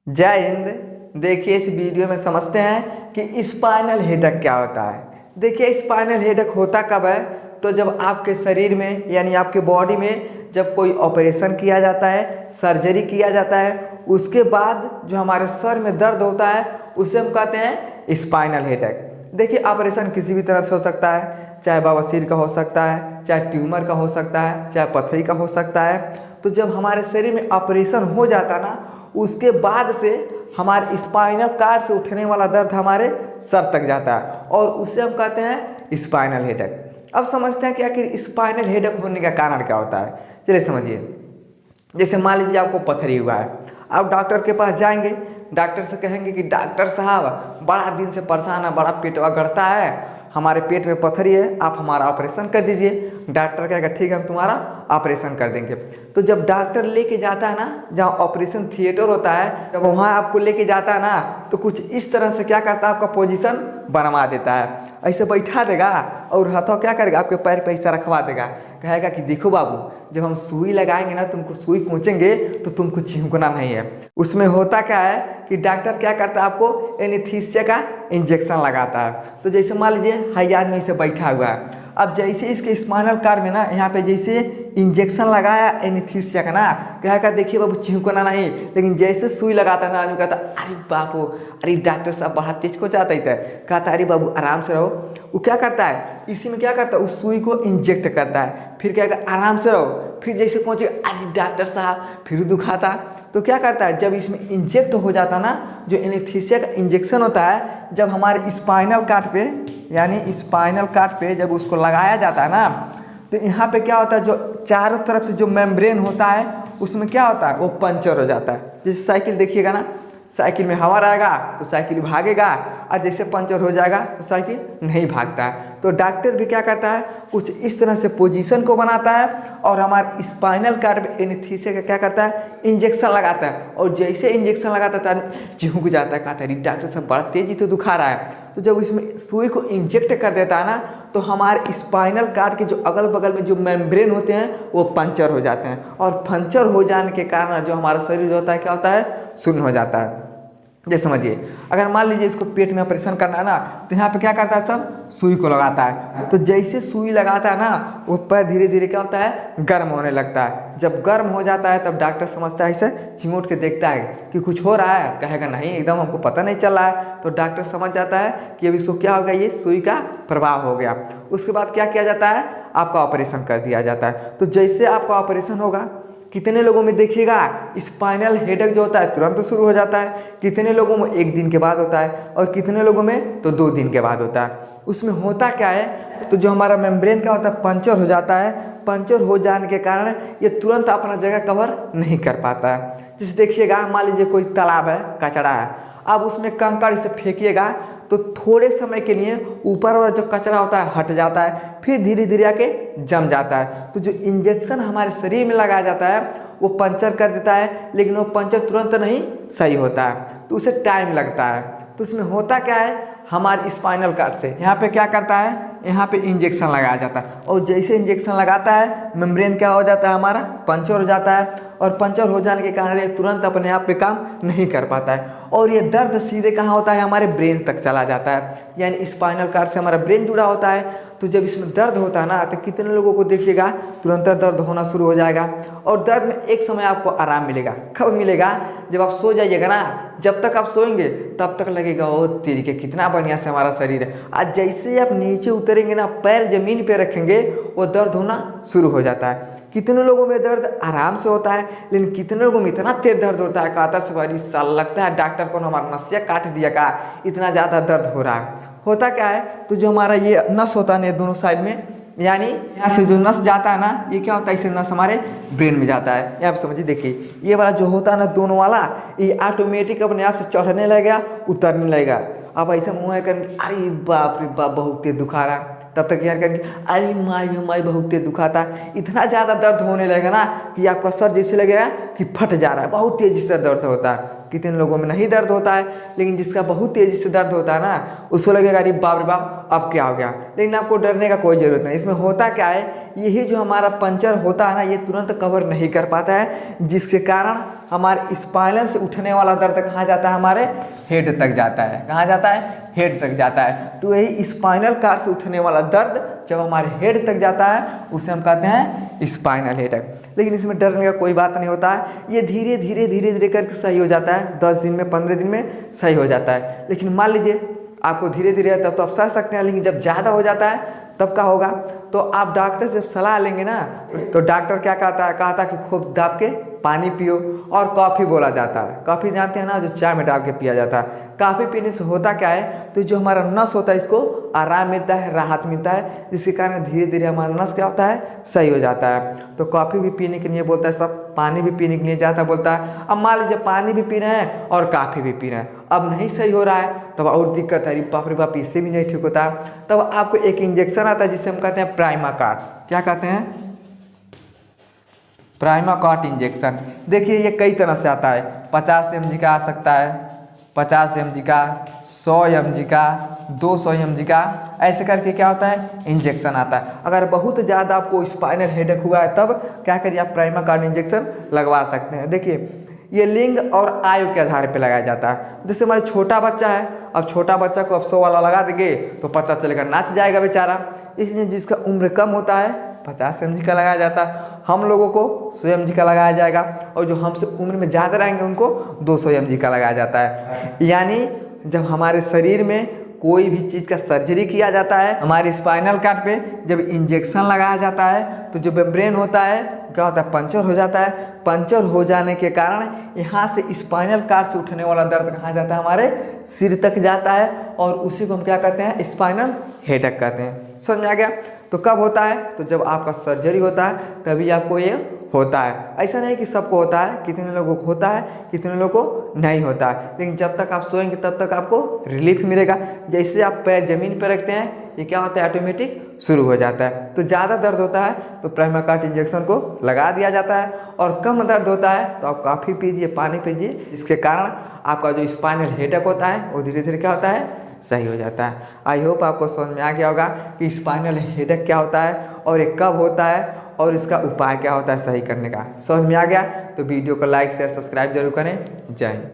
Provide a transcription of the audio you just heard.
जय हिंद। देखिए इस वीडियो में समझते हैं कि स्पाइनल हेडेक क्या होता है। देखिए स्पाइनल हेडेक होता कब है, तो जब आपके शरीर में यानी आपके बॉडी में जब कोई ऑपरेशन किया जाता है, सर्जरी किया जाता है, उसके बाद जो हमारे सर में दर्द होता है उसे हम कहते हैं स्पाइनल हेडेक। देखिए ऑपरेशन किसी भी तरह से हो सकता है, चाहे बवासीर का हो सकता है, चाहे ट्यूमर का हो सकता है, चाहे पथरी का हो सकता है। तो जब हमारे शरीर में ऑपरेशन हो जाता ना, उसके बाद से हमारे स्पाइनल कार्ड से उठने वाला दर्द हमारे सर तक जाता है और उसे हम कहते हैं स्पाइनल हेडेक। अब समझते हैं कि आखिर स्पाइनल हेडेक होने का कारण क्या होता है। चलिए समझिए। जैसे मान लीजिए आपको पथरी हुआ है, आप डॉक्टर के पास जाएंगे, डॉक्टर से कहेंगे कि डॉक्टर साहब बड़ा दिन से परेशान है, बड़ा पेटवा गड़ता है, हमारे पेट में पथरी है, आप हमारा ऑपरेशन कर दीजिए। डॉक्टर कहेगा ठीक है हम तुम्हारा ऑपरेशन कर देंगे। तो जब डॉक्टर लेके जाता है ना, जहाँ ऑपरेशन थिएटर होता है, जब वहाँ आपको लेके जाता है ना, तो कुछ इस तरह से क्या करता है, आपका पोजीशन बनवा देता है, ऐसे बैठा देगा और हाथों क्या करेगा, आपके पैर पे ऐसा रखवा देगा, कहेगा कि देखो बाबू जब हम सुई लगाएंगे ना, तुमको सुई पहुँचेंगे तो तुमको चिहुकना नहीं है। उसमें होता क्या है कि डॉक्टर क्या करता है, आपको एनेस्थीसिया का इंजेक्शन लगाता है। तो जैसे मान लीजिए हाई आदमी से बैठा हुआ है, अब जैसे इसके स्पाइनल कार्ड में ना यहाँ पे जैसे इंजेक्शन लगाया एनेस्थीसिया का ना, कहेगा देखिए बाबू चिहुकना नहीं, लेकिन जैसे सुई लगाता है ना, आदमी कहता अरे बापू, अरे डॉक्टर साहब बड़ा तेज को जाता ही था, कहता अरे बाबू आराम से रहो। वो क्या करता है, इसी में क्या करता है, उस सुई को इंजेक्ट करता है, फिर कहेगा आराम से रहो, फिर जैसे पहुँचेगा अरे डॉक्टर साहब फिर दुखाता। तो क्या करता है, जब इसमें इंजेक्ट हो जाता ना, जो एनेस्थीसिया का इंजेक्शन होता है, जब हमारे स्पाइनल कार्ड पे यानी स्पाइनल कार्ड पे जब उसको लगाया जाता है ना, तो यहाँ पे क्या होता है, जो चारों तरफ से जो मेम्ब्रेन होता है उसमें क्या होता है, वो पंचर हो जाता है। जैसे साइकिल देखिएगा ना, साइकिल में हवा रहेगा तो साइकिल भागेगा, और जैसे पंचर हो जाएगा तो साइकिल नहीं भागता है। तो डॉक्टर भी क्या करता है, कुछ इस तरह से पोजीशन को बनाता है और हमारे स्पाइनल कार्ड में एनेस्थीसिया का क्या करता है, इंजेक्शन लगाता है, और जैसे इंजेक्शन लगाता है चिहुक जाता है, कहता है डॉक्टर साहब बड़ा तेजी तो दुखा रहा है। तो जब इसमें सुई को इंजेक्ट कर देता है ना, तो हमारे स्पाइनल कार्ड के जो अगल बगल में जो मेम्ब्रेन होते हैं वो पंचर हो जाते हैं, और पंचर हो जाने के कारण जो हमारा शरीर होता है क्या होता है, शून्य हो जाता है। जैसे समझिए, अगर मान लीजिए इसको पेट में ऑपरेशन करना है ना, तो यहाँ पे क्या करता है, सब सुई को लगाता है। तो जैसे सुई लगाता है ना, वो पैर धीरे धीरे क्या होता है, गर्म होने लगता है। जब गर्म हो जाता है तब डॉक्टर समझता है, इसे चिमोट के देखता है कि कुछ हो रहा है, कहेगा नहीं एकदम हमको पता नहीं चल रहा है। तो डॉक्टर समझ जाता है कि अभी इसको क्या हो गया, ये सुई का प्रभाव हो गया। उसके बाद क्या किया जाता है, आपका ऑपरेशन कर दिया जाता है। तो जैसे आपका ऑपरेशन होगा, कितने लोगों में देखिएगा स्पाइनल हेडेक जो होता है तुरंत शुरू हो जाता है, कितने लोगों में 1 दिन के बाद होता है, और कितने लोगों में तो 2 दिन के बाद होता है। उसमें होता क्या है, तो जो हमारा मेम्ब्रेन क्या होता है, पंचर हो जाता है। पंचर हो जाने के कारण ये तुरंत अपना जगह कवर नहीं कर पाता है। जैसे देखिएगा, मान लीजिए कोई तालाब है, कचरा है, अब उसमें कंकड़ से फेंकिएगा तो थोड़े समय के लिए ऊपर वाला जो कचरा होता है हट जाता है, फिर धीरे धीरे आके जम जाता है। तो जो इंजेक्शन हमारे शरीर में लगाया जाता है वो पंचर कर देता है, लेकिन वो पंचर तुरंत नहीं सही होता है, तो उसे टाइम लगता है। तो उसमें होता क्या है, हमारे स्पाइनल कार्ड से यहाँ पे क्या करता है, यहाँ पे इंजेक्शन लगाया जाता है, और जैसे इंजेक्शन लगाता है मेम्ब्रेन क्या हो जाता है, हमारा पंचर हो जाता है, और पंचर हो जाने के कारण ये तुरंत अपने आप पे काम नहीं कर पाता है, और ये दर्द सीधे कहाँ होता है, हमारे ब्रेन तक चला जाता है। यानी स्पाइनल कार्ड से हमारा ब्रेन जुड़ा होता है। तो जब इसमें दर्द होता है ना, तो कितने लोगों को देखिएगा तुरंत दर्द होना शुरू हो जाएगा, और दर्द में एक समय आपको आराम मिलेगा। कब मिलेगा, जब आप सो जाइएगा ना, जब तक आप सोएंगे तब तक लगेगा ओ तेरी के कितना बढ़िया से हमारा शरीर है। आज जैसे आप नीचे उतरेंगे ना, पैर जमीन पे रखेंगे, वो दर्द होना शुरू हो जाता है। कितने लोगों में दर्द आराम से होता है, लेकिन कितने लोगों में इतना तेज दर्द होता है, कहता से बड़ी साल लगता है डॉक्टर को हमारा नसिया काट दिया का, इतना ज़्यादा दर्द हो रहा है। होता क्या है, तो जो हमारा ये नस होता है दोनों साइड में, यानी यहाँ से जो नस जाता है ना, ये क्या होता है, इसे नस हमारे ब्रेन में जाता है। ये आप समझिए, देखिए ये वाला जो होता है ना दोनों वाला, ये ऑटोमेटिक अपने आप से चढ़ने लगेगा, उतरने लगेगा। अब ऐसे मुँह करेंगे अरे बाप रे बाप बहुत तेज दुखा रहा है, तब तक यार करेंगे अरे माई बहुत तेज दुखाता है। इतना ज़्यादा दर्द होने लगेगा ना कि आपका सर जैसे लगेगा कि फट जा रहा है, बहुत तेज़ी से दर्द होता है। कितने लोगों में नहीं दर्द होता है, लेकिन जिसका बहुत तेज़ी से दर्द होता है ना, उसको लगेगा अरे बाप रे बाप अब क्या हो गया। लेकिन आपको डरने का कोई ज़रूरत नहीं। इसमें होता क्या है, यही जो हमारा पंचर होता है ना, ये तुरंत कवर नहीं कर पाता है, जिसके कारण हमारे स्पाइनल से उठने वाला दर्द कहाँ जाता है, हमारे हेड तक जाता है। कहाँ जाता है, हेड तक जाता है। तो यही स्पाइनल कार्ड से उठने वाला दर्द जब हमारे हेड तक जाता है उसे हम कहते हैं स्पाइनल हेडेक। लेकिन इसमें डरने का कोई बात नहीं होता है, ये धीरे धीरे करके सही हो जाता है। 10 दिन में 15 दिन में सही हो जाता है। लेकिन मान लीजिए आपको धीरे धीरे तब तो आप सह सकते हैं, लेकिन जब ज़्यादा हो जाता है तब क्या होगा, तो आप डॉक्टर से सलाह लेंगे ना, तो डॉक्टर क्या कहता है कि खूब दाब के पानी पियो और कॉफ़ी बोला जाता है। कॉफ़ी जानते हैं ना, जो चाय में डाल के पिया जाता है। कॉफ़ी पीने से होता क्या है, तो जो हमारा नस होता है इसको आराम मिलता है, राहत मिलता है, जिसके कारण धीरे धीरे हमारा नस क्या होता है, सही हो जाता है। तो कॉफ़ी भी पीने के लिए बोलता है सब, पानी भी पीने के लिए ज़्यादा बोलता है। अब मान लीजिए पानी भी पी रहे हैं और कॉफ़ी भी पी रहे हैं, अब नहीं सही हो रहा है, तब और दिक्कत है, बाप रे बाप इससे भी नहीं ठीक होता है। तब आपको एक इंजेक्शन आता है जिसे हम कहते हैं प्राइमाकार्ड। क्या कहते हैं, प्राइमाकार्ड इंजेक्शन। देखिए ये कई तरह से आता है, 50 mg का आ सकता है, 50 mg का, 100 mg का, 200 mg का, ऐसे करके क्या होता है, इंजेक्शन आता है। अगर बहुत ज़्यादा आपको स्पाइनल हेडेक हुआ है तब क्या करिए, आप प्राइमाकार्ड इंजेक्शन लगवा सकते हैं। देखिए ये लिंग और आयु के आधार पर लगाया जाता है। जैसे हमारे छोटा बच्चा है, अब छोटा बच्चा को अब 100 वाला लगा देंगे तो पता चलेगा नाच जाएगा बेचारा। इसलिए जिसका उम्र कम होता है 50 mg का लगाया जाता है, हम लोगों को 100 mg का लगाया जाएगा, और जो हमसे उम्र में ज़्यादा रहेंगे उनको 200 mg का लगाया जाता है। यानी जब हमारे शरीर में कोई भी चीज़ का सर्जरी किया जाता है, हमारे स्पाइनल कार्ड पे जब इंजेक्शन लगाया जाता है तो जो मेम्ब्रेन होता है क्या होता है, पंचर हो जाता है। पंचर हो जाने के कारण यहाँ से स्पाइनल कार्ड से उठने वाला दर्द कहाँ जाता है, हमारे सिर तक जाता है, और उसी को हम क्या कहते हैं, स्पाइनल हेडेक कहते हैं। समझ में आ गया। तो कब होता है, तो जब आपका सर्जरी होता है तभी आपको ये होता है। ऐसा नहीं कि सबको होता है, कितने लोगों को होता है, कितने लोगों को नहीं होता है। लेकिन जब तक आप सोएंगे तब तक आपको रिलीफ मिलेगा। जैसे आप पैर ज़मीन पर रखते हैं ये क्या होता है, ऑटोमेटिक शुरू हो जाता है। तो ज़्यादा दर्द होता है तो प्राइमाकार्ड इंजेक्शन को लगा दिया जाता है, और कम दर्द होता है तो आप कॉफ़ी पीजिए, पानी पीजिए, जिसके कारण आपका जो स्पाइनल हेडेक होता है वो धीरे धीरे क्या होता है, सही हो जाता है। आई होप आपको समझ में आ गया होगा कि स्पाइनल हेडेक क्या होता है और ये कब होता है और इसका उपाय क्या होता है सही करने का। समझ में आ गया तो वीडियो को लाइक शेयर सब्सक्राइब जरूर करें। जय हिंद।